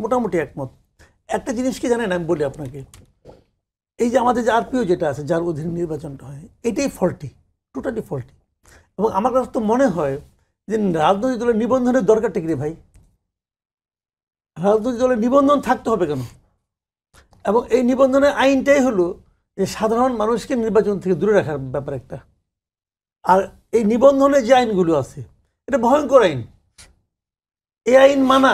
মোটামুটি একমত। একটা জিনিস কি জানেন, আমি বলি আপনাকে, এই যে আমাদের যে আরপিও যেটা আছে, যার অধীনে নির্বাচনটা হয়, এটাই ফল্টি, টোটালি ফল্টি। এবং আমার কাছে তো মনে হয় যে রাজনৈতিক দলের নিবন্ধনের দরকারটা কি রে ভাই? রাজনৈতিক দলের নিবন্ধন থাকতে হবে কেন? এবং এই নিবন্ধনের আইনটাই হলো যে সাধারণ মানুষকে নির্বাচন থেকে দূরে রাখার ব্যাপার একটা। আর এই নিবন্ধনের যে আইনগুলো আছে, এটা ভয়ঙ্কর আইন। এই আইন মানা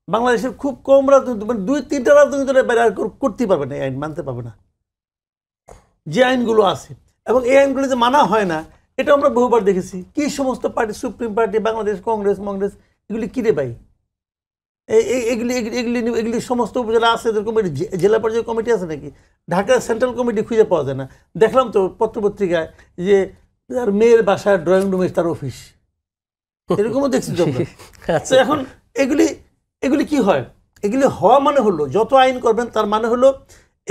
বাংলাদেশের খুব কম রাজনৈতিক, মানে 2-3টা রাজনৈতিক দলের বাইরে আর করতেই পারবে না, এই আইন মানতে পারবে না যে আইনগুলো আছে। এবং এই আইনগুলো যে মানা হয় না, এটা আমরা বহুবার দেখেছি। কি সমস্ত party, supreme party, Bangladesh Congress, এগুলি কিরে ভাই? এগুলি সমস্ত উপজেলা আছে, কমিটি, জেলা পর্যায়ে কমিটি আছে নাকি? ঢাকার সেন্ট্রাল কমিটি খুঁজে পাওয়া যায় না। দেখলাম তো পত্রপত্রিকায় যে তার মেয়ের বাসার ড্রয়িং রুমে তার অফিস, এরকমও দেখছি। এখন এগুলি কি হয়? এগুলি হওয়া মানে হলো, যত আইন করবেন তার মানে হলো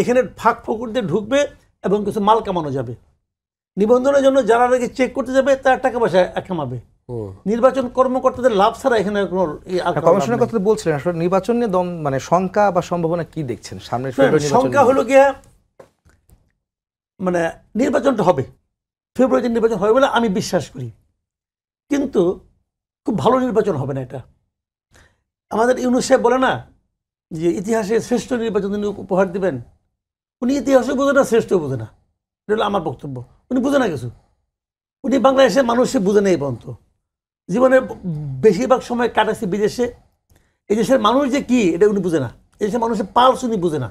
এখানে ফাঁক ফোকর দিয়ে ঢুকবে এবং কিছু মাল কামানো যাবে। নিবন্ধনের জন্য যারা আগে চেক করতে যাবে তার টাকা পয়সা কামাবে। নির্বাচন কর্মকর্তাদের লাভ ছাড়া এখানে কমিশনের কথা বলছিলেন, আসলে নির্বাচন নিয়ে মানে শঙ্কা বা সম্ভাবনা কি দেখছেন সামনে? শঙ্কা হলো গিয়া, মানে নির্বাচনটা হবে, ফেব্রুয়ারিতে নির্বাচন হবে বলে আমি বিশ্বাস করি, কিন্তু খুব ভালো নির্বাচন হবে না এটা। আমাদের ইউনূস সাহেব বলে না যে ইতিহাসে শ্রেষ্ঠ নির্বাচন তিনি উপহার দিবেন। উনি ইতিহাসও বোঝে না, শ্রেষ্ঠ বোঝে না, এটা হলো আমার বক্তব্য। উনি বুঝে না কিছু, উনি বাংলাদেশের মানুষে বুঝে নেই পর্যন্ত। জীবনে বেশিরভাগ সময় কাটাচ্ছে বিদেশে। এই দেশের মানুষ যে কি এটা উনি বুঝে না, এই দেশের মানুষের পালস উনি বুঝে না।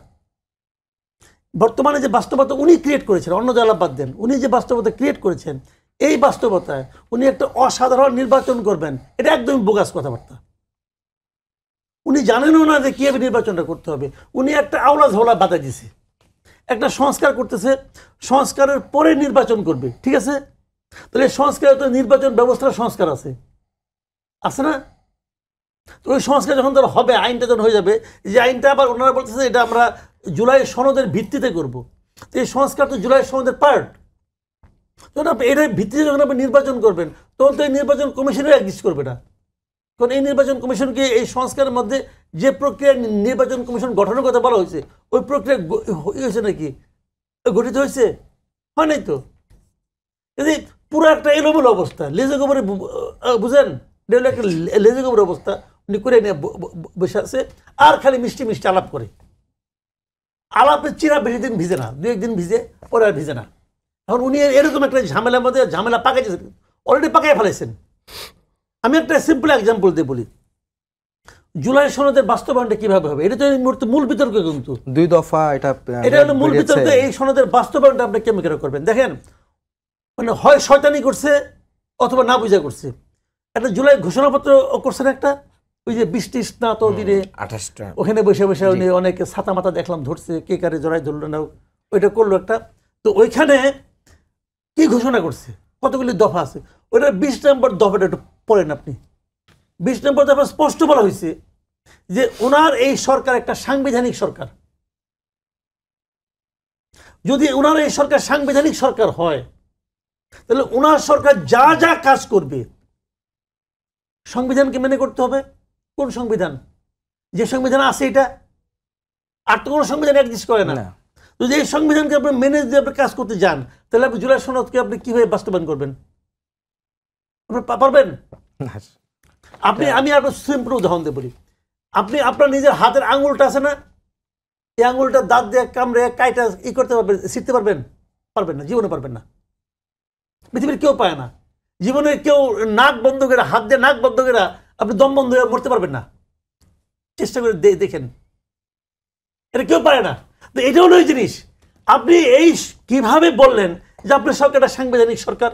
বর্তমানে যে বাস্তবতা উনি ক্রিয়েট করেছেন, অন্য জ্বালা বাদ দেন, উনি যে বাস্তবতা ক্রিয়েট করেছেন, এই বাস্তবতায় উনি একটা অসাধারণ নির্বাচন করবেন, এটা একদমই বোগাস কথাবার্তা। উনি জানেনও না যে কীভাবে নির্বাচনটা করতে হবে। উনি একটা আওলা ঝাওলা বাধা দিছে, একটা সংস্কার করতেছে, সংস্কারের পরে নির্বাচন করবে, ঠিক আছে? তাহলে সংস্কারে তো নির্বাচন ব্যবস্থার সংস্কার আছে না? তো ওই সংস্কার যখন তার হবে, আইনটা যখন হয়ে যাবে, যে আইনটা আবার ওনারা বলতেছে এটা আমরা জুলাই সনদের ভিত্তিতে করব। তো এই সংস্কার তো জুলাই সনদের পার্ট। যখন আপনি এটার ভিত্তিতে যখন আপনি নির্বাচন করবেন, তখন তো এই নির্বাচন কমিশনের এক্সিস্ট করবে না। কারণ এই নির্বাচন কমিশনকে এই সংস্কারের মধ্যে যে প্রক্রিয়া নির্বাচন কমিশন গঠনের কথা বলা হয়েছে, ওই প্রক্রিয়া হয়েছে নাকি? গঠিত হয়েছে? হয় নাই তো। যদি পুরো একটা এলোমেলো অবস্থা, লেজে গোবরে, বুঝেন, একটা লেজে গোবর অবস্থা উনি করে নিয়ে বসে আছে, আর খালি মিষ্টি মিষ্টি আলাপ করে। আলাপের চিরা বেশি দিন ভিজে না, 2-1 দিন ভিজে, পরে আর ভিজে না। এখন উনি এরকম একটা ঝামেলার মধ্যে ঝামেলা পাকাইছেন, অলরেডি পাকাই ফেলাইছেন। আমি একটা সিম্পল এক্সাম্পল দিয়ে বলি, জুলাই সনদের বাস্তবায়নটা কিভাবে হবে, এটা তো এই মুহূর্তে মূল বিতর্ক। কিন্তু 2 দফা এটা হলো মূল বিতর্ক। এই সনদের বাস্তবায়নটা আপনি কেমন করে করবেন? দেখেন, মানে হয় শয়তানি করছে অথবা না বুঝা করছে। একটা জুলাই ঘোষণাপত্র করছেন একটা, ওই যে 20টি স্নাত দিনে 28টা, ওখানে বসে বসে উনি অনেকে ছাতা মাথা দেখলাম ধরছে, কে কারে জড়াই ধরল না, ওইটা করলো একটা। তো ওইখানে কি ঘোষণা করছে, কতগুলি দফা আছে, ওইটা 20 নম্বর দফাটা একটু পড়েন আপনি। 20 নম্বর দফা স্পষ্ট বলা হয়েছে যে ওনার এই সরকার একটা সাংবিধানিক সরকার। যদি ওনার এই সরকার সাংবিধানিক সরকার হয়, তাহলে ওনার সরকার যা যা কাজ করবে সংবিধানকে মেনে করতে হবে। কোন সংবিধান? যে সংবিধান আছে এটা, আর তো কোনো সংবিধান এক্সিস্ট করে না। যদি এই সংবিধানকে আপনি মেনে যদি আপনি কাজ করতে যান, তাহলে আপনি জুলাই সনদকে আপনি কিভাবে বাস্তবায়ন করবেন? আপনি পারবেন? আমি আপনার সিম্পল উদাহরণ দিয়ে বলি, আপনি আপনার নিজের হাতের আঙুলটা আছে না, এই আঙুলটা দাঁত দিয়ে কামড়ে কাইটা করতে পারবেন, ছিঁড়তে পারবেন? পারবেন না, জীবনে পারবেন না। পৃথিবীর কেউ পায় না। জীবনে কেউ নাক বন্ধ করে, হাত দিয়ে নাক বন্ধ করে আপনি দম বন্ধ হয়ে মরতে পারবেন না। চেষ্টা করে দেখেন, এটা কেউ পারে না। তো এটা হলো ওই জিনিস। আপনি এই কিভাবে বললেন যে আপনার সরকার একটা সাংবিধানিক সরকার?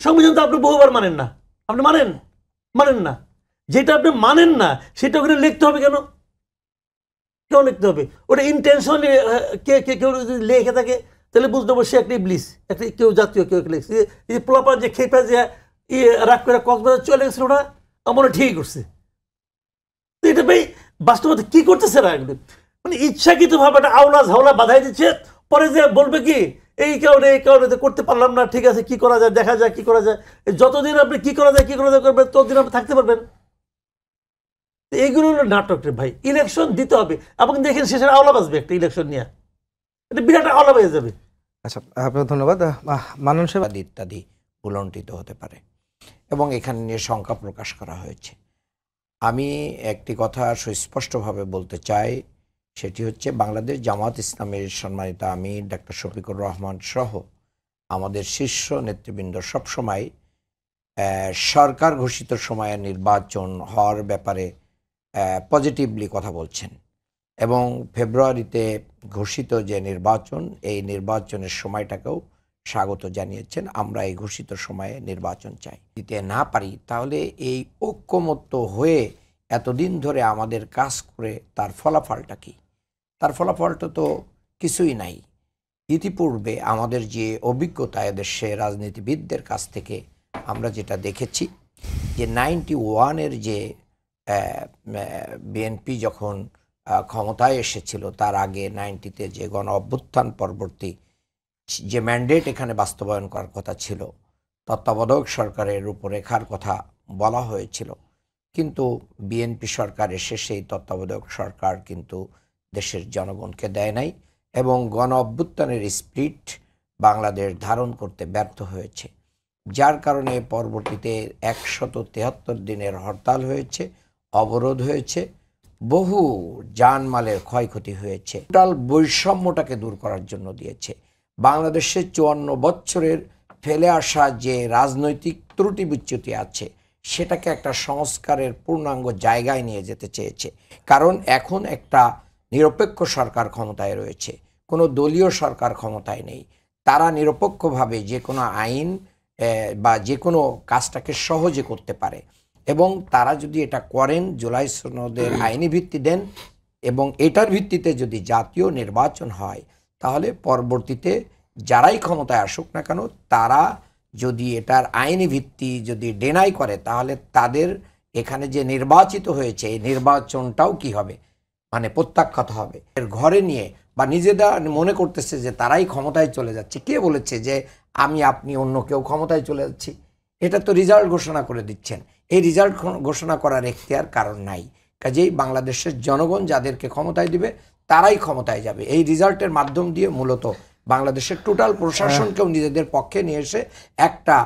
সংবিধান তো আপনি বহুবার মানেন না। আপনি মানেন না। যেটা আপনি মানেন না সেটা ওখানে লিখতে হবে কেন? কেউ লিখতে হবে? ওটা ইন্টেনশনালি কেউ যদি লেখে থাকে তাহলে বুঝতে হবে সে একটা ইবলিস, একটা কেউ জাতীয় কেউ লিখছে। এই পোলাপান যে খেপে যে রাগ করে কক্সবাজার চলে গেছিল, ওটা আমার ঠিকই করছে। তো এটা ভাই বাস্তবতা কি করতেছে না, মানে ইচ্ছাকৃত ভাবে একটা আওলা ঝাওলা বাধাই দিচ্ছে। পরে যে বলবে কি এই কারণে করতে পারলাম না, ঠিক আছে কি করা যায়, দেখা যায় কি করা যায়। যতদিন আপনি কি করা যায় করবেন, ততদিন আপনি থাকতে পারবেন। তো এইগুলো হলো নাটক রে ভাই। ইলেকশন দিতে হবে এবং দেখেন শেষের আওলা বাজবে একটা ইলেকশন নিয়ে, এটা বিরাট আওলা হয়ে যাবে। আচ্ছা, আপনাকে ধন্যবাদ। মানন সাহেব, ইত্যাদি উলণ্ঠিত হতে পারে এবং এখানে নিয়ে শঙ্কা প্রকাশ করা হয়েছে। আমি একটি কথা সুস্পষ্টভাবে বলতে চাই, সেটি হচ্ছে বাংলাদেশ জামাত ইসলামের সম্মানিত আমির ডাক্তার শফিকুর রহমান সহ আমাদের শীর্ষ নেতৃবৃন্দ সবসময় সরকার ঘোষিত সময়ে নির্বাচন হওয়ার ব্যাপারে পজিটিভলি কথা বলছেন এবং ফেব্রুয়ারিতে ঘোষিত যে নির্বাচন, এই নির্বাচনের সময়টাকেও স্বাগত জানিয়েছেন। আমরা এই ঘোষিত সময়ে নির্বাচন চাই। দিতে না পারি তাহলে এই ঐক্যমত্য হয়ে এতদিন ধরে আমাদের কাজ করে তার ফলাফলটা কি? তার ফলাফলটা তো কিছুই নাই। ইতিপূর্বে আমাদের যে অভিজ্ঞতা এদেশে রাজনীতিবিদদের কাছ থেকে আমরা যেটা দেখেছি যে 91-এর যে বিএনপি যখন ক্ষমতায় এসেছিল, তার আগে 90-তে যে গণ অভ্যুত্থান পরবর্তী যে ম্যান্ডেট এখানে বাস্তবায়ন করার কথা ছিল, তত্ত্বাবধায়ক সরকারের রূপরেখার কথা বলা হয়েছিল, কিন্তু বিএনপি সরকার এসে সেই তত্ত্বাবধায়ক সরকার কিন্তু দেশের জনগণকে দেয় নাই এবং গণ অভ্যুত্থানের স্পিরিট বাংলাদেশ ধারণ করতে ব্যর্থ হয়েছে, যার কারণে পরবর্তীতে 173 দিনের হরতাল হয়েছে, অবরোধ হয়েছে, বহু জানমালের ক্ষয়ক্ষতি হয়েছে। টোটাল বৈষম্যটাকে দূর করার জন্য দিয়েছে। বাংলাদেশের 54 বছরের ফেলে আসা যে রাজনৈতিক ত্রুটি বিচ্যুতি আছে, সেটাকে একটা সংস্কারের পূর্ণাঙ্গ জায়গায় নিয়ে যেতে চেয়েছে। কারণ এখন একটা নিরপেক্ষ সরকার ক্ষমতায় রয়েছে, কোনো দলীয় সরকার ক্ষমতায় নেই। তারা নিরপেক্ষভাবে যে কোনো আইন বা যে কোনো কাজটাকে সহজে করতে পারে এবং তারা যদি এটা করেন, জুলাই সনদের আইনি ভিত্তি দেন এবং এটার ভিত্তিতে যদি জাতীয় নির্বাচন হয়, তাহলে পরবর্তীতে যারাই ক্ষমতায় আসুক না কেন, তারা যদি এটার আইনি ভিত্তি যদি ডেনাই করে, তাহলে তাদের এখানে যে নির্বাচিত হয়েছে এই নির্বাচনটাও কি হবে, মানে প্রত্যাখ্যাত হবে। এর ঘরে নিয়ে বা নিজেরা মনে করতেছে যে তারাই ক্ষমতায় চলে যাচ্ছে। কে বলেছে যে আমি আপনি অন্য কেউ ক্ষমতায় চলে যাচ্ছি? এটা তো রেজাল্ট ঘোষণা করে দিচ্ছেন। এই রেজাল্ট ঘোষণা করার এখতিয়ার কারণ নাই। কাজেই বাংলাদেশের জনগণ যাদেরকে ক্ষমতায় দিবে তারাই ক্ষমতায় যাবে। এই রেজাল্টের মাধ্যম দিয়ে মূলত বাংলাদেশের টোটাল প্রশাসনকেও নিজেদের পক্ষে নিয়ে এসে একটা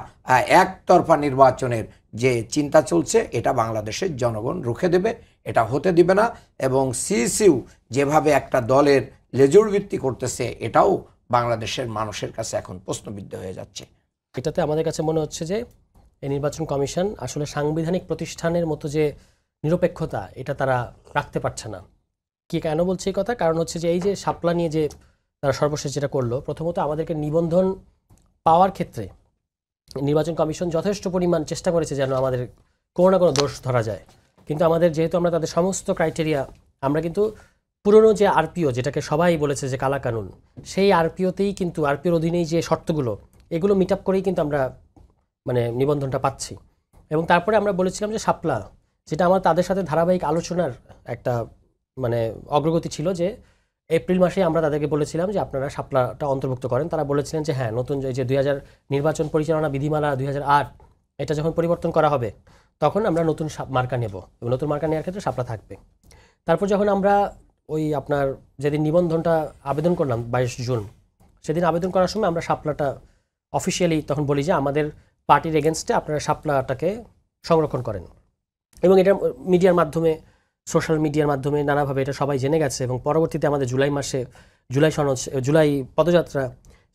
একতরফা নির্বাচনের যে চিন্তা চলছে, এটা বাংলাদেশের জনগণ রুখে দেবে, এটা হতে দিবে না। এবং সিইসিউ যেভাবে একটা দলের লেজুর ভিত্তি করতেছে, এটাও বাংলাদেশের মানুষের কাছে এখন প্রশ্নবিদ্ধ হয়ে যাচ্ছে। এটাতে আমাদের কাছে মনে হচ্ছে যে এই নির্বাচন কমিশন আসলে সাংবিধানিক প্রতিষ্ঠানের মতো যে নিরপেক্ষতা, এটা তারা রাখতে পারছে না। কি কেন বলছে এই কথা? কারণ হচ্ছে যে এই যে শাপলা নিয়ে যে তারা সর্বশেষ যেটা করলো, প্রথমত আমাদেরকে নিবন্ধন পাওয়ার ক্ষেত্রে নির্বাচন কমিশন যথেষ্ট পরিমাণ চেষ্টা করেছে যেন আমাদের কোনো না কোনো দোষ ধরা যায়, কিন্তু আমাদের যেহেতু আমরা তাদের সমস্ত ক্রাইটেরিয়া, আমরা কিন্তু পুরনো যে আরপিও, যেটাকে সবাই বলেছে যে কালা কানুন, সেই আরপিওতেই কিন্তু আরপিওর অধীনেই যে শর্তগুলো, এগুলো মিট আপ করেই কিন্তু আমরা মানে নিবন্ধনটা পাচ্ছি। এবং তারপরে আমরা বলেছিলাম যে শাপলা, যেটা আমার তাদের সাথে ধারাবাহিক আলোচনার একটা মানে অগ্রগতি ছিল, যে এপ্রিল মাসে আমরা তাদেরকে বলেছিলাম যে আপনারা শাপলাটা অন্তর্ভুক্ত করেন। তারা বলেছিলেন যে হ্যাঁ, নতুন যে 2000 নির্বাচন পরিচালনা বিধিমালা 2008, এটা যখন পরিবর্তন করা হবে তখন আমরা নতুন মার্কা নেব এবং নতুন মার্কা নেওয়ার ক্ষেত্রে শাপলা থাকবে। তারপর যখন আমরা ওই আপনার যেদিন নিবন্ধনটা আবেদন করলাম 22 জুন, সেদিন আবেদন করার সময় আমরা শাপলাটা অফিসিয়ালি তখন বলি যে আমাদের পার্টির এগেনস্টে আপনারা শাপলাটাকে সংরক্ষণ করেন। এবং এটা মিডিয়ার মাধ্যমে, সোশ্যাল মিডিয়ার মাধ্যমে নানাভাবে এটা সবাই জেনে গেছে। এবং পরবর্তীতে আমাদের জুলাই মাসে জুলাই পদযাত্রা,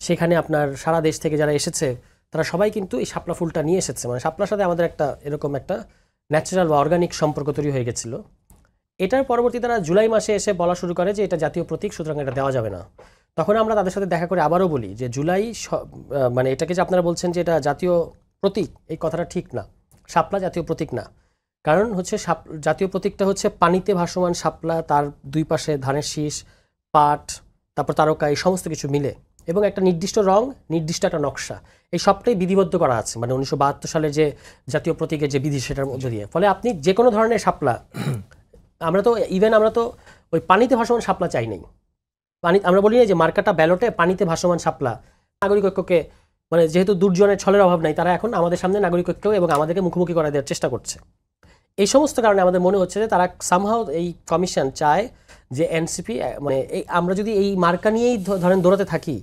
সেখানে আপনার সারা দেশ থেকে যারা এসেছে তারা সবাই কিন্তু এই শাপলা ফুলটা নিয়ে এসেছে। মানে শাপলার সাথে আমাদের একটা এরকম একটা ন্যাচারাল বা অর্গানিক সম্পর্ক তৈরি হয়ে গেছিলো। এটার পরবর্তী তারা জুলাই মাসে এসে বলা শুরু করে যে এটা জাতীয় প্রতীক, সুতরাং এটা দেওয়া যাবে না। তখন আমরা তাদের সাথে দেখা করে আবারও বলি যে জুলাই মানে এটাকে যে আপনারা বলছেন যে এটা জাতীয় প্রতীক, এই কথাটা ঠিক না। শাপলা জাতীয় প্রতীক না। কারণ হচ্ছে জাতীয় প্রতীকটা হচ্ছে পানিতে ভাসমান শাপলা, তার দুই পাশে ধানের শীষ, পাট, তারপর তারকা, এই সমস্ত কিছু মিলে এবং একটা নির্দিষ্ট রং, নির্দিষ্ট একটা নকশা, এই সবটাই বিধিবদ্ধ করা আছে মানে 1972 সালে যে জাতীয় প্রতীকের যে বিধি, সেটার মধ্যে দিয়ে। ফলে আপনি যে কোনো ধরনের শাপলা, আমরা তো আমরা তো ওই পানিতে ভাসমান শাপলা চাই নাই। আমরা বলি না যে মার্কাটা ব্যালটে পানিতে ভাসমান শাপলা। নাগরিক ঐক্যকে মানে যেহেতু দুর্জনের ছলের অভাব নাই, তারা এখন আমাদের সামনে নাগরিক ঐক্য এবং আমাদেরকে মুখোমুখি করা দেওয়ার চেষ্টা করছে। এই সমস্ত কারণে আমাদের মনে হচ্ছে যে তারা সামহাও এই কমিশন চায় যে এনসিপি মানে এই আমরা যদি এই মার্কা নিয়েই ধরেন দৌড়াতে থাকি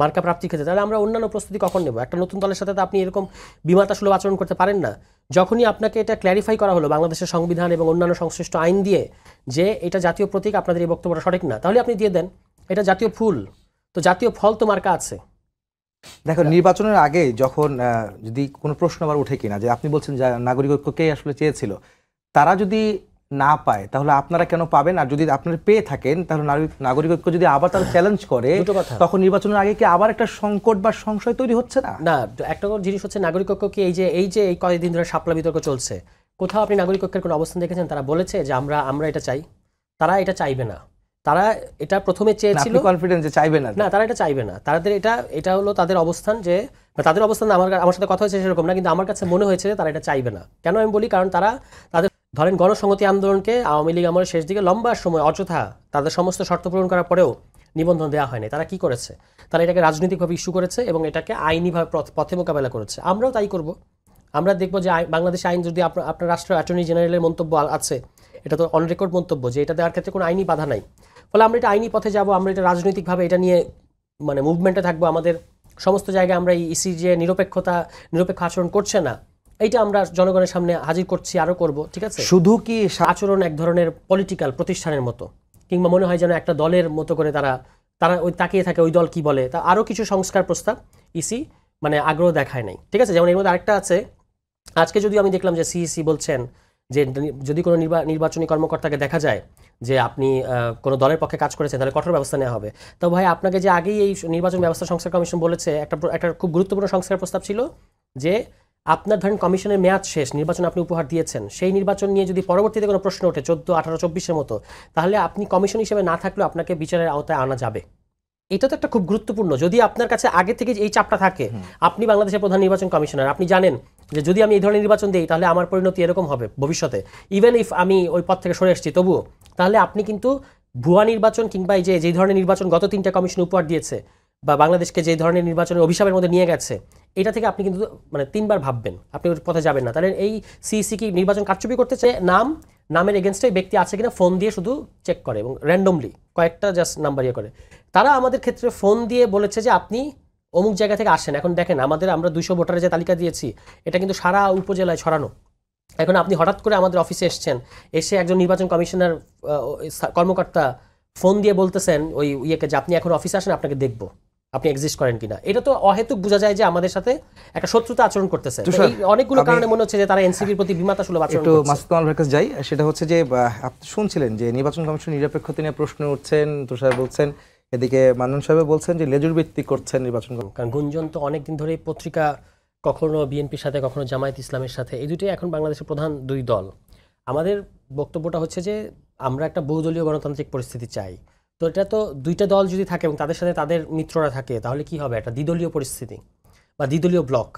মার্কা প্রাপ্তির ক্ষেত্রে, তাহলে আমরা অন্যান্য প্রস্তুতি কখন নেব? একটা নতুন দলের সাথে তো আপনি এরকম বিমাতাসুলভ আচরণ করতে পারেন না। যখনই আপনাকে এটা ক্ল্যারিফাই করা হলো বাংলাদেশের সংবিধান এবং অন্যান্য সংশ্লিষ্ট আইন দিয়ে যে এটা জাতীয় প্রতীক, আপনাদের এই বক্তব্যটা সঠিক না, তাহলে আপনি দিয়ে দেন এটা জাতীয় ফুল, তো জাতীয় ফল তো মার্কা আছে। দেখো নির্বাচনের আগে যখন যদি কোনো প্রশ্ন আবার উঠে কিনা যে আপনি বলছেন যে নাগরিক ঐক্যকেই আসলে চেয়েছিল, তারা যদি না পায় তাহলে আপনারা কেন পাবেন? আর যদি আপনারা পেয়ে থাকেন তাহলে নাগরিক ঐক্য যদি আবার তারা চ্যালেঞ্জ করে তখন নির্বাচনের আগে কি আবার একটা সংকট বা সংশয় তৈরি হচ্ছে না? না, একটা জিনিস হচ্ছে নাগরিক ঐক্য কি এই কয়েকদিন ধরে শাপলা বিতর্ক চলছে, কোথাও আপনি নাগরিক ঐক্যের কোনো অবস্থান দেখেছেন তারা বলেছে যে আমরা এটা চাই? তারা এটা চাইবে না। তারা এটা প্রথমে চেয়েছিল, কনফিডেন্স যে চাইবে না, তারা এটা চাইবে না। তাদের এটা হলো তাদের অবস্থান, যে তাদের অবস্থান আমার সাথে কথা হয়েছে সেরকম না, কিন্তু আমার কাছে মনে হয়েছে যে তারা এটা চাইবে না। কেন আমি বলি, কারণ তাদের ধরেন গণসংহতি আন্দোলনকে আওয়ামী লীগ আমলের শেষ দিকে লম্বা সময় অযথা তাদের সমস্ত শর্ত পূরণ করার পরেও নিবন্ধন দেওয়া হয়নি। তারা কি করেছে? তারা এটাকে রাজনৈতিকভাবে ইস্যু করেছে এবং এটাকে আইনিভাবে পথে মোকাবেলা করেছে। আমরাও তাই করব। আমরা দেখব যে বাংলাদেশ আইন যদি আপনার রাষ্ট্র অ্যাটর্নি জেনারেলের মন্তব্য আছে, এটা তো অন রেকর্ড মন্তব্য যে এটা দেওয়ার ক্ষেত্রে কোনো আইনি বাধা নাই, ফলে আমরা এটা আইনি পথে যাব। আমরা এটা রাজনৈতিকভাবে এটা নিয়ে মানে মুভমেন্টে থাকবো। আমাদের সমস্ত জায়গায় আমরা এই ইসি যে নিরপেক্ষ আচরণ করছে না, এইটা আমরা জনগণের সামনে হাজির করছি, আরও করব। ঠিক আছে, শুধু কি আচরণ এক ধরনের পলিটিক্যাল প্রতিষ্ঠানের মতো, কিংবা মনে হয় যেন একটা দলের মতো করে তারা ওই তাকিয়ে থাকে ওই দল কি বলে। তা আরও কিছু সংস্কার প্রস্তাব ইসি মানে আগ্রহ দেখায় নাই। ঠিক আছে, যেমন এর মধ্যে আরেকটা আছে, আজকে যদি আমি দেখলাম যে সিইসি বলছেন যে যদি কোনো নির্বাচনী কর্মকর্তাকে দেখা যায় যে আপনি কোনো দলের পক্ষে কাজ করেছেন তাহলে কঠোর ব্যবস্থা নেওয়া হবে। তো ভাই, আপনাকে যে আগেই এই নির্বাচন ব্যবস্থা সংস্কার কমিশন বলেছে, একটা খুব গুরুত্বপূর্ণ সংস্কার প্রস্তাব ছিল যে আপনার ধরেন কমিশনের মেয়াদ শেষ, নির্বাচন আপনি উপহার দিয়েছেন, সেই নির্বাচন নিয়ে যদি পরবর্তীতে কোনো প্রশ্ন ওঠে 14, 18, 24-এর মতো, তাহলে আপনি কমিশন হিসেবে না থাকলেও আপনাকে বিচারের আওতায় আনা যাবে। এটা তো একটা খুব গুরুত্বপূর্ণ। যদি আপনার কাছে আগে থেকে এই চাপটা থাকে, আপনি বাংলাদেশের প্রধান নির্বাচন কমিশনার, আপনি জানেন যে যদি আমি এই ধরনের নির্বাচন দিই তাহলে আমার পরিণতি এরকম হবে ভবিষ্যতে, ইভেন ইফ আমি ওই পদ থেকে সরে এসেছি তবুও, তাহলে আপনি কিন্তু ভুয়া নির্বাচন কিংবা এই যে ধরনের নির্বাচন গত 3টা কমিশন উপহার দিয়েছে বা বাংলাদেশকে যে ধরনের নির্বাচনের অভিশাপের মধ্যে নিয়ে গেছে, এটা থেকে আপনি কিন্তু মানে 3বার ভাববেন, আপনি ওই পথে যাবেন না। তাহলে এই সিইসি কি নির্বাচন কারচুপি করতে চায়? নামের এগেনস্টে ব্যক্তি আছে কিনা ফোন দিয়ে শুধু চেক করে এবং র্যান্ডমলি কয়েকটা জাস্ট নাম্বার ইয়ে করে। তারা আমাদের ক্ষেত্রে ফোন দিয়ে বলেছে যে আপনি অমুক জায়গা থেকে আসেন। এখন দেখেন আমরা 200 ভোটারের যে তালিকা দিয়েছি এটা কিন্তু সারা উপজেলায় ছড়ানো। এখন আপনি হঠাৎ করে আমাদের অফিসে এসে একজন নির্বাচন কমিশনার কর্মকর্তা ফোন দিয়ে বলতেছেন ওই ইয়েকে যে আপনি এখন অফিসে আসেন, আপনাকে দেখবো আপনি এক্সিস্ট করেন কিনা। এটা তো অহেতুক বোঝা যায় যে আমাদের সাথে একটা শত্রুতা আচরণ করতেছে। অনেকগুলো কারণে মনে হচ্ছে যে তারা এনসিপির প্রতি বিমাতাসুলভ আচরণ করছে। একটু মাসুদ কামাল কাছে যাই, সেটা হচ্ছে যে আপনি শুনছিলেন যে নির্বাচন কমিশন নিরপেক্ষতা নিয়ে প্রশ্ন উঠছেন, তুষার বলছেন, এদিকে মান্নান সাহেব বলছেন যে লেজুর ভিত্তিক করছেন নির্বাচন কমিশন। কারণ গুঞ্জন তো অনেকদিন ধরে পত্রিকা কখনো বিএনপির সাথে কখনো জামায়াত ইসলামের সাথে, এই দুটোই এখন বাংলাদেশের প্রধান দুই দল। আমাদের বক্তব্যটা হচ্ছে যে আমরা একটা বহুদলীয় গণতান্ত্রিক পরিস্থিতি চাই। তো এটা তো দুইটা দল যদি থাকে এবং তাদের সাথে তাদের মিত্ররা থাকে, তাহলে কি হবে? একটা দ্বিদলীয় পরিস্থিতি বা দ্বিদলীয় ব্লক।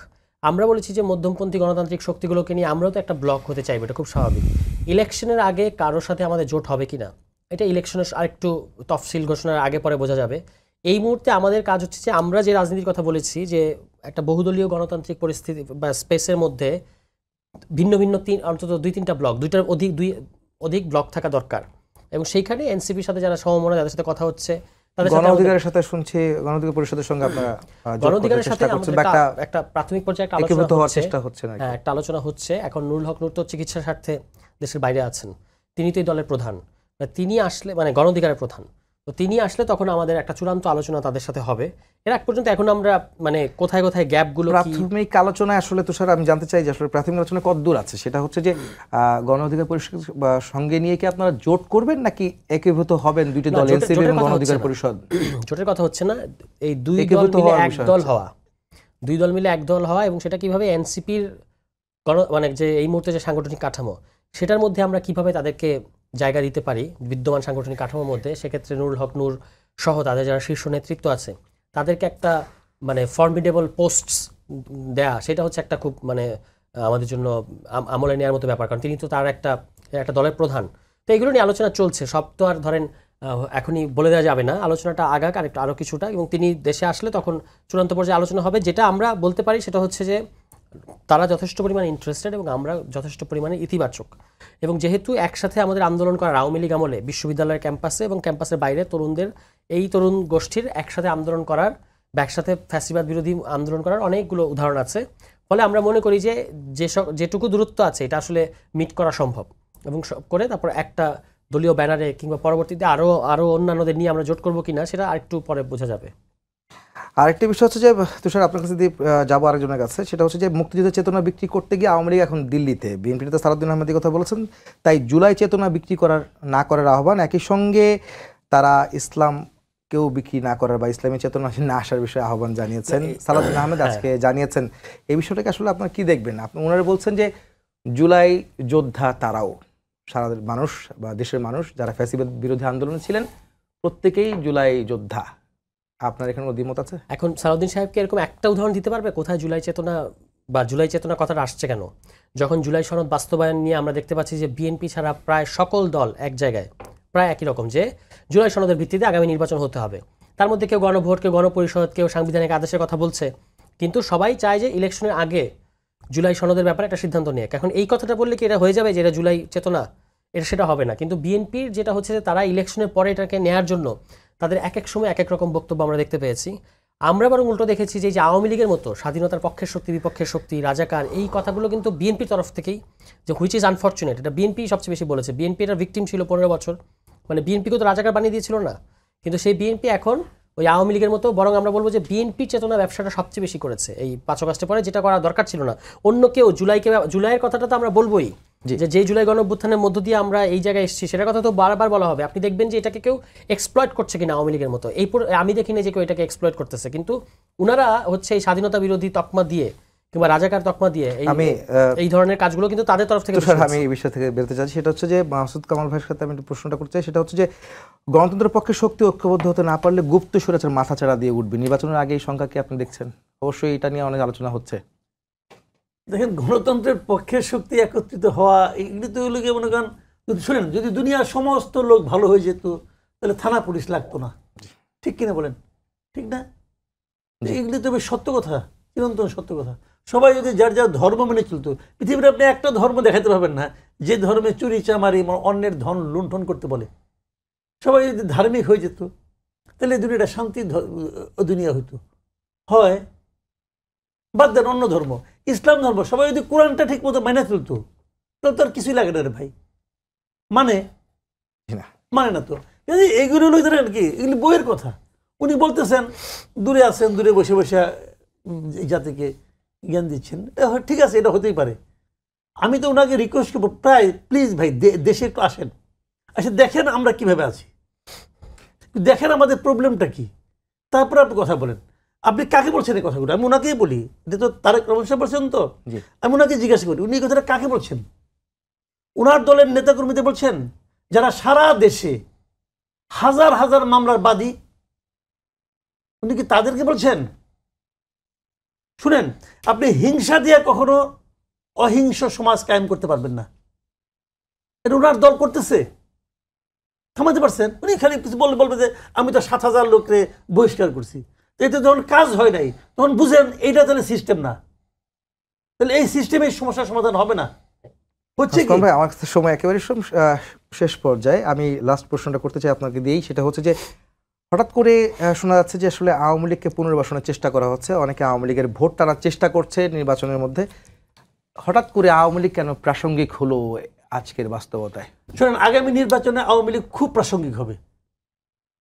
আমরা বলেছি যে মধ্যমপন্থী গণতান্ত্রিক শক্তিগুলোকে নিয়ে আমরাও তো একটা ব্লক হতে চাইবো, এটা খুব স্বাভাবিক। ইলেকশনের আগে কারোর সাথে আমাদের জোট হবে কি না, এটা ইলেকশনের আরেকটু তফসিল ঘোষণার আগে পরে বোঝা যাবে। এই মুহূর্তে আমাদের কাজ হচ্ছে যে আমরা যে রাজনীতির কথা বলেছি যে একটা বহুদলীয় গণতান্ত্রিক পরিস্থিতি বা স্পেসের মধ্যে ভিন্ন ভিন্ন অন্তত 2-3টা ব্লক, দুইটার অধিক ব্লক থাকা দরকার। এবং সেইখানে এনসিপির সাথে যারা সমমনা, যাদের সাথে কথা হচ্ছে, তাদের সাথে গণঅধিকারের সাথে শুনছি গণঅধিকার পরিষদের সঙ্গে আপনারা গণঅধিকারের সাথে একটা প্রাথমিক পর্যায়ে একটা আলোচনা হচ্ছে। এখন নুরুল হক নূর তো চিকিৎসার স্বার্থে দেশের বাইরে আছেন, তিনি তো এই দলের প্রধান, তিনি আসলে মানে গণঅধিকারের প্রধান, তো তিনি আসলে তখন আমাদের একটা চূড়ান্ত আলোচনা তাদের সাথে হবে। এর আগ পর্যন্ত এখন আমরা মানে কোথায় কোথায় গ্যাপগুলো, প্রাথমিক আলোচনায় আসলে তুষার আমি জানতে চাই যে আসলে প্রাথমিক আলোচনা কতদূর আছে, সেটা হচ্ছে যে গণঅধিকার পরিষদ সঙ্গে নিয়ে কি আপনারা জোট করবেন নাকি একীভূত হবেন দুইটি দল, এনসিপি এবং গণঅধিকার পরিষদ? জোটের কথা হচ্ছে না, এই দুই দল মিলে এক দল হওয়া এবং সেটা কিভাবে এনসিপির মানে যে এই মুহূর্তে যে সাংগঠনিক কাঠামো, সেটার মধ্যে আমরা কিভাবে তাদেরকে জায়গা দিতে পারি বিদ্যমান সাংগঠনিক কাঠামোর মধ্যে। সেক্ষেত্রে নুরুল হক নূর সহ তাদের যারা শীর্ষ নেতৃত্ব আছে তাদেরকে একটা মানে ফর্মিডেবল পোস্টস দেয়া, সেটা হচ্ছে একটা খুব মানে আমাদের জন্য আমলে নেওয়ার মতো ব্যাপার, কারণ তিনি তো তার একটা দলের প্রধান। তো এগুলো নিয়ে আলোচনা চলছে, সব তো আর ধরেন এখনই বলে দেওয়া যাবে না, আলোচনাটা আগাক আরও কিছুটা, এবং তিনি দেশে আসলে তখন চূড়ান্ত পর্যায়ে আলোচনা হবে। যেটা আমরা বলতে পারি সেটা হচ্ছে যে তারা যথেষ্ট পরিমাণে ইন্টারেস্টেড এবং আমরা যথেষ্ট পরিমাণে ইতিবাচক। এবং যেহেতু একসাথে আমাদের আন্দোলন করার আওয়ামী লীগ আমলে বিশ্ববিদ্যালয়ের ক্যাম্পাসে এবং ক্যাম্পাসের বাইরে তরুণদের এই তরুণ গোষ্ঠীর একসাথে আন্দোলন করার বা একসাথে ফ্যাসিবাদ বিরোধী আন্দোলন করার অনেকগুলো উদাহরণ আছে। ফলে আমরা মনে করি যে যেটুকু দূরত্ব আছে এটা আসলে মিট করা সম্ভব এবং করে তারপর একটা দলীয় ব্যানারে কিংবা পরবর্তীতে আরও অন্যান্যদের নিয়ে আমরা জোট করবো কিনা সেটা আরেকটু পরে বোঝা যাবে। আরেকটি বিষয় হচ্ছে যে তুষার আপনার কাছে যাবো আরেকজনের কাছে, সেটা হচ্ছে যে মুক্তিযুদ্ধের চেতনা বিক্রি করতে গিয়ে আওয়ামী লীগ এখন দিল্লিতে, বিএনপিতে সালাউদ্দিন আহমেদের কথা বলেছেন, তাই জুলাই চেতনা বিক্রি না করার আহ্বান। একই সঙ্গে তারা ইসলামকেও বিক্রি না করার বা ইসলামী চেতনা না আসার বিষয়ে আহ্বান জানিয়েছেন সালাউদ্দিন আহমেদ আজকে জানিয়েছেন। এই বিষয়টাকে আসলে আপনারা কি দেখবেন? ওনারা বলছেন যে জুলাই যোদ্ধা তারাও, সারা মানুষ বা দেশের মানুষ যারা ফ্যাসিবাদ বিরোধী আন্দোলনে ছিলেন প্রত্যেকেই জুলাই যোদ্ধা। আপনার এখানে কোনো দ্বিমত আছে? এখন সালাউদ্দিন সাহেবকে এরকম একটা উদাহরণ দিতে পারবে কোথায় জুলাই চেতনা বা জুলাই চেতনা কথাটা আসছে কেন? যখন জুলাই সনদ বাস্তবায়ন নিয়ে আমরা দেখতে পাচ্ছি যে বিএনপি ছাড়া প্রায় সকল দল এক জায়গায় প্রায় একই রকম, যে জুলাই সনদের ভিত্তিতে আগামী নির্বাচন হতে হবে। তার মধ্যে কেউ গণভোট, কেউ গণপরিষদ, কেউ সাংবিধানিক আদেশের কথা বলছে, কিন্তু সবাই চায় যে ইলেকশনের আগে জুলাই সনদের ব্যাপারে একটা সিদ্ধান্ত নিয়ে। এখন এই কথাটা বললে কি এটা হয়ে যাবে যে এটা জুলাই চেতনা? এটা সেটা হবে না। কিন্তু বিএনপির যেটা হচ্ছে যে তারা ইলেকশনের পরে এটাকে নেয়ার জন্য তাদের এক এক সময় এক এক রকম বক্তব্য আমরা দেখতে পেয়েছি। আমরা বরং উল্টো দেখেছি যে আওয়ামী লীগের মতো স্বাধীনতার পক্ষের শক্তি, বিপক্ষের শক্তি, রাজাকার, এই কথাগুলো কিন্তু বিএনপির তরফ থেকেই, যে হুইচ ইজ আনফর্চুনেট, এটা বিএনপি সবচেয়ে বেশি বলেছে। বিএনপি এটার ভিকটিম ছিল 15 বছর, মানে বিএনপিকে তো রাজাকার বানিয়ে দিয়েছিল না, কিন্তু সেই বিএনপি এখন ওই আওয়ামী লীগের মতো, বরং আমরা বলবো যে বিএনপি চেতনা ব্যবসাটা সবচেয়ে বেশি করেছে এই 5 আগস্টের পরে, যেটা করা দরকার ছিল না। অন্য কেউ জুলাইয়ের কথাটা তো আমরা বলবোই, যে জুলাই গণঅভ্যুত্থানের মধ্য দিয়ে আমরা এই জায়গায় এসেছি, সেটার কথা তো বারবার বলা হবে। আপনি দেখবেন যে এটাকে কেউ এক্সপ্লয়েট করছে কিনা আওয়ামী লীগের মতো, আমি দেখিনি যে কেউ এটাকে এক্সপ্লয়েট করতেছে, কিন্তু উনারা হচ্ছে এই স্বাধীনতা বিরোধী তকমা দিয়ে কিংবা রাজাকার তকমা দিয়ে এই ধরনের কাজগুলো কিন্তু তাদের তরফ থেকে। আমি এই বিষয় থেকে বেরোতে চাচ্ছি, সেটা হচ্ছে যে মাসুদ কামাল ভাইয়ের সাথে আমি একটু প্রশ্নটা করতে চাই। সেটা হচ্ছে যে গণতন্ত্রের পক্ষে শক্তি ঐক্যবদ্ধ হতে না পারলে গুপ্ত স্বৈরাচার মাথাচাড়া দিয়ে উঠবে। নির্বাচনের আগে এই সংখ্যা কি আপনি দেখছেন? অবশ্যই এটা নিয়ে অনেক আলোচনা হচ্ছে। দেখেন, গণতন্ত্রের পক্ষের শক্তি একত্রিত হওয়া এগুলি তো এগুলোকে মনে করেন, যদি শুনেন, যদি দুনিয়ার সমস্ত লোক ভালো হয়ে যেত তাহলে থানা পুলিশ লাগতো না, ঠিক কিনা বলেন? ঠিক না? এগুলি তো বেশ সত্য কথা, চিরন্তন সত্য কথা। সবাই যদি যার যার ধর্ম মেনে চলতো, পৃথিবীর আপনি একটা ধর্ম দেখাতে পারবেন না যে ধর্মে চুরি চামারি অন্যের ধন লুণ্ঠন করতে বলে। সবাই যদি ধার্মিক হয়ে যেত তাহলে দুনিয়াটা শান্তির দুনিয়া হইতো। হয় বাদ দেন অন্য ধর্ম, ইসলাম ধর্ম, সবাই যদি কোরআনটা ঠিক মতো মাইনা চলতো তাহলে তো আর কিছুই লাগে না রে ভাই। মানে না তো এইগুলো হলো ধরেন কি, এগুলি বইয়ের কথা। উনি বলতেছেন দূরে আছেন, দূরে বসে বসে জাতিকে জ্ঞান দিচ্ছেন, ঠিক আছে, এটা হতেই পারে। আমি তো ওনাকে রিকোয়েস্ট করবো, প্রায় প্লিজ ভাই দেশে একটু আসেন, দেখেন আমরা কিভাবে আছি, দেখেন আমাদের প্রবলেমটা কি, তারপরে আপনি কথা বলেন। আপনি কাকে বলছেন এই কথাগুলো? আমি ওনাকেই বলি, এটা তো তারেক রহমান সাহেব বলছেন, তো আমি ওনাকে জিজ্ঞাসা করি উনি এই কথাটা কাকে বলছেন? ওনার দলের নেতাকর্মীদের বলছেন যারা সারা দেশে হাজার হাজার মামলার বাদী, উনি কি তাদেরকে বলছেন? শুনেন, আপনি হিংসা দিয়ে কখনো অহিংস সমাজ কায়েম করতে পারবেন না। এটা ওনার দল করতেছে, থামাতে পারছেন? উনি খালি কিছু বলবে যে আমি তো 7,000 লোককে বহিষ্কার করছি। এতে যখন কাজ হয় নাই তখন বুঝেন এইটা তাহলে সিস্টেম না, তাহলে এই সিস্টেমের সমস্যার সমাধান হবে না। হচ্ছে কি ভাই, আমার কাছে সময় একেবারে শেষ পর্যায়ে, আমি লাস্ট প্রশ্নটা করতে চাই আপনাকে দিয়েই। সেটা হচ্ছে যে হঠাৎ করে শোনা যাচ্ছে যে আসলে আওয়ামী লীগকে পুনর্বাসনের চেষ্টা করা হচ্ছে, অনেকে আওয়ামী লীগের ভোট টানার চেষ্টা করছে নির্বাচনের মধ্যে। হঠাৎ করে আওয়ামী লীগ কেন প্রাসঙ্গিক হলো আজকের বাস্তবতায়? শোনেন, আগামী নির্বাচনে আওয়ামী লীগ খুব প্রাসঙ্গিক হবে।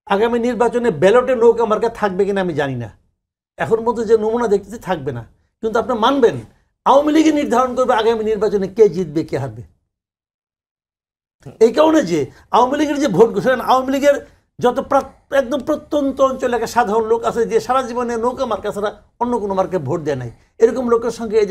আগামী নির্বাচনে ব্যালটে নৌকা মার্কা থাকবে কিনা আমি জানি না, এখন মধ্যে যে নমুনা দেখতেছি থাকবে না, কিন্তু আপনি মানবেন আওয়ামী লীগই নির্ধারণ করবে আগামী নির্বাচনে কে জিতবে কে হারবে। এই কারণে যে আওয়ামী লীগের যে ভোট ঘোষণা, আওয়ামী লীগের যত একদম প্রত্যন্ত অঞ্চলে একটা সাধারণ লোক আছে যে সারা জীবনে নৌকা মার্কা ছাড়া অন্য কোনো মার্কে ভোট দেয় নাই, এরকম লোকের সঙ্গে এই দেশে